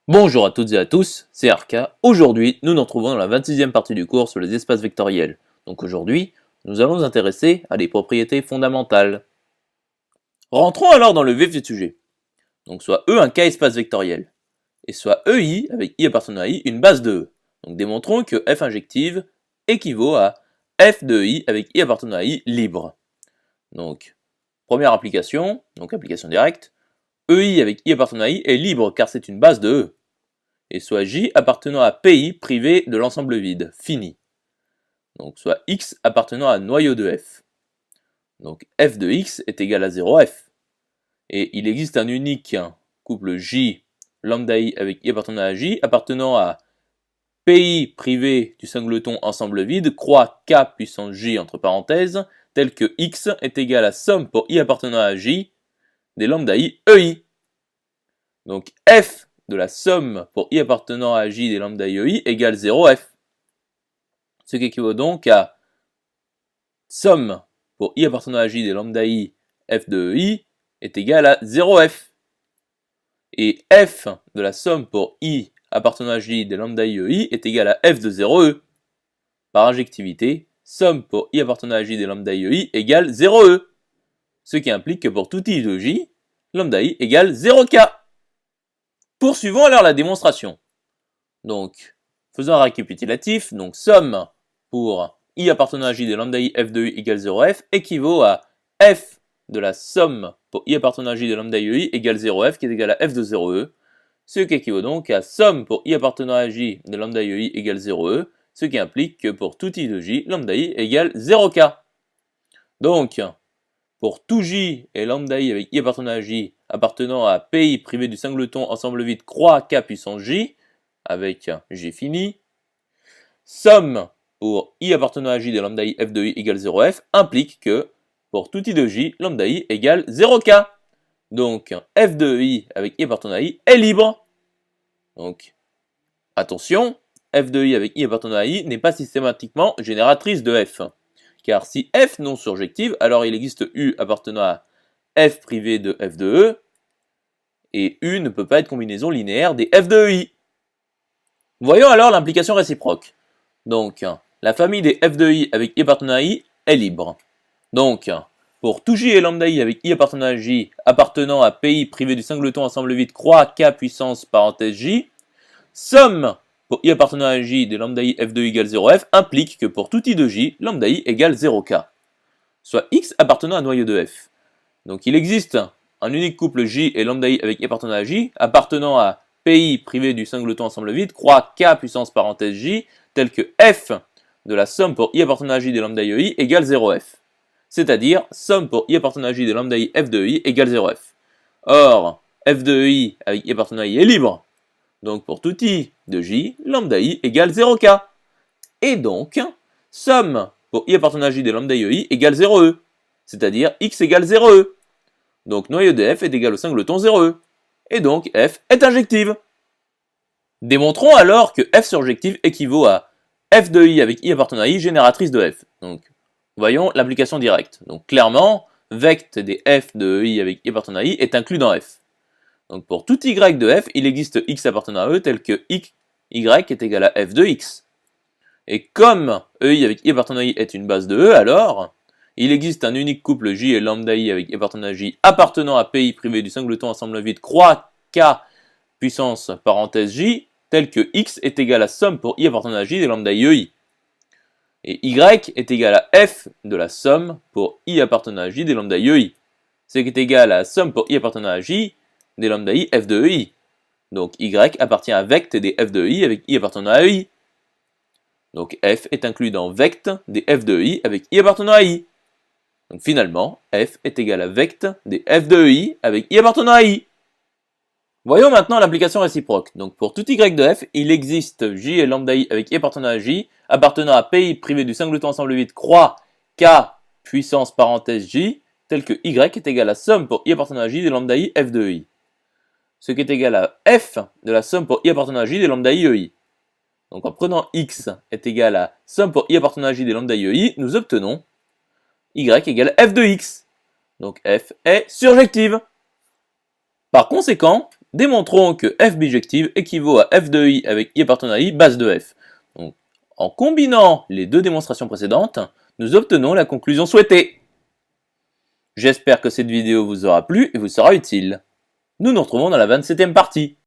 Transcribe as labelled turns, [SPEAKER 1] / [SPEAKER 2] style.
[SPEAKER 1] Bonjour à toutes et à tous, c'est Arca. Aujourd'hui, nous nous retrouvons dans la 26e partie du cours sur les espaces vectoriels. Donc aujourd'hui, nous allons nous intéresser à des propriétés fondamentales. Rentrons alors dans le vif du sujet. Donc soit E un K-espace vectoriel, et soit EI, avec I appartenant à I, une base de E. Donc démontrons que F injective équivaut à F de I avec I appartenant à I libre. Donc, première application, donc application directe, EI avec I appartenant à I est libre car c'est une base de E. Et soit J appartenant à PI privé de l'ensemble vide, fini. Donc soit X appartenant à noyau de F. Donc F de X est égal à 0F. Et il existe un unique couple J lambda I avec I appartenant à J appartenant à PI privé du singleton ensemble vide croix K puissance J entre parenthèses tel que X est égal à somme pour I appartenant à J des lambda I EI. Donc F de la somme pour I appartenant à J des lambda IEI égale 0F. Ce qui équivaut donc à somme pour I appartenant à J des lambda I F de EI est égal à 0F. Et F de la somme pour I appartenant à J des lambda IEI est égal à F de 0E. Par injectivité, somme pour I appartenant à J des lambda IEI égale 0E. Ce qui implique que pour tout I de J, lambda I égale 0K. Poursuivons alors la démonstration. Donc, faisons un récapitulatif. Donc, somme pour I appartenant à J de lambda I F de I égale 0F équivaut à F de la somme pour I appartenant à J de lambda I égale 0F qui est égal à F de 0E. Ce qui équivaut donc à somme pour I appartenant à J de lambda I égale 0E. Ce qui implique que pour tout I de J, lambda I égale 0K. Donc, pour tout J et lambda I avec I appartenant à J appartenant à PI privé du singleton ensemble vide croix K puissance J, avec J fini, somme pour I appartenant à J de lambda I F de I égale 0F implique que pour tout I de J, lambda I égale 0K. Donc F de I avec I appartenant à I est libre. Donc attention, F de I avec I appartenant à I n'est pas systématiquement génératrice de F. Car si F non surjective, alors il existe U appartenant à F privé de F de E, et U ne peut pas être combinaison linéaire des F de I. Voyons alors l'implication réciproque. Donc, la famille des F de I avec I appartenant à I est libre. Donc, pour tout J et lambda I avec I appartenant à J appartenant à PI privé du singleton ensemble vide croix K puissance parenthèse J, somme pour I appartenant à J des lambda I F de I égale 0F implique que pour tout I de J, lambda I égale 0K. Soit X appartenant à noyau de F. Donc il existe un unique couple J et lambda I avec I appartenant à J appartenant à PI privé du singleton ensemble vide croix K puissance parenthèse J tel que F de la somme pour I appartenant à J des lambda I égale 0F. C'est-à-dire somme pour I appartenant à J des lambda I F de I égale 0F. Or, F de I avec I appartenant à I est libre. Donc pour tout I de J, lambda I égale 0K. Et donc, somme pour I appartenant à J des lambda I égale 0E. C'est-à-dire X égale 0E. Donc noyau de F est égal au singleton 0E. Et donc F est injective. Démontrons alors que F surjective équivaut à F de I avec I appartenant à I génératrice de F. Donc voyons l'application directe. Donc clairement, vect des F de I avec I appartenant à I est inclus dans F. Donc pour tout Y de F, il existe X appartenant à E tel que Y est égal à F de X. Et comme EI avec I appartenant à I est une base de E, alors il existe un unique couple J et lambda I avec I appartenant à J appartenant à PI privé du singleton ensemble vide croix K puissance parenthèse J tel que X est égal à somme pour I appartenant à J des lambda IEI. Et Y est égal à F de la somme pour I appartenant à J des lambda IEI. Ce qui est égal à la somme pour I appartenant à J des lambda I F de EI. Donc Y appartient à vect des F de I avec I appartenant à EI. Donc F est inclus dans vect des F de I avec I appartenant à I. Donc finalement, F est égal à vect des F de I avec I appartenant à I. Voyons maintenant l'application réciproque. Donc pour tout Y de F, il existe J et lambda I avec I appartenant à J, appartenant à PI privé du singleton ensemble vide croix K puissance parenthèse J, tel que Y est égal à somme pour I appartenant à J des lambda I F de I. Ce qui est égal à F de la somme pour I appartenant à J des lambda I EI. Donc en prenant X est égal à somme pour I appartenant à J des lambda IEI, nous obtenons Y égale F de X. Donc F est surjective. Par conséquent, Démontrons que f bijective équivaut à f de i avec i appartenant à i base de f. Donc, en combinant les deux démonstrations précédentes, nous obtenons la conclusion souhaitée. J'espère que cette vidéo vous aura plu et vous sera utile. Nous nous retrouvons dans la 27e partie.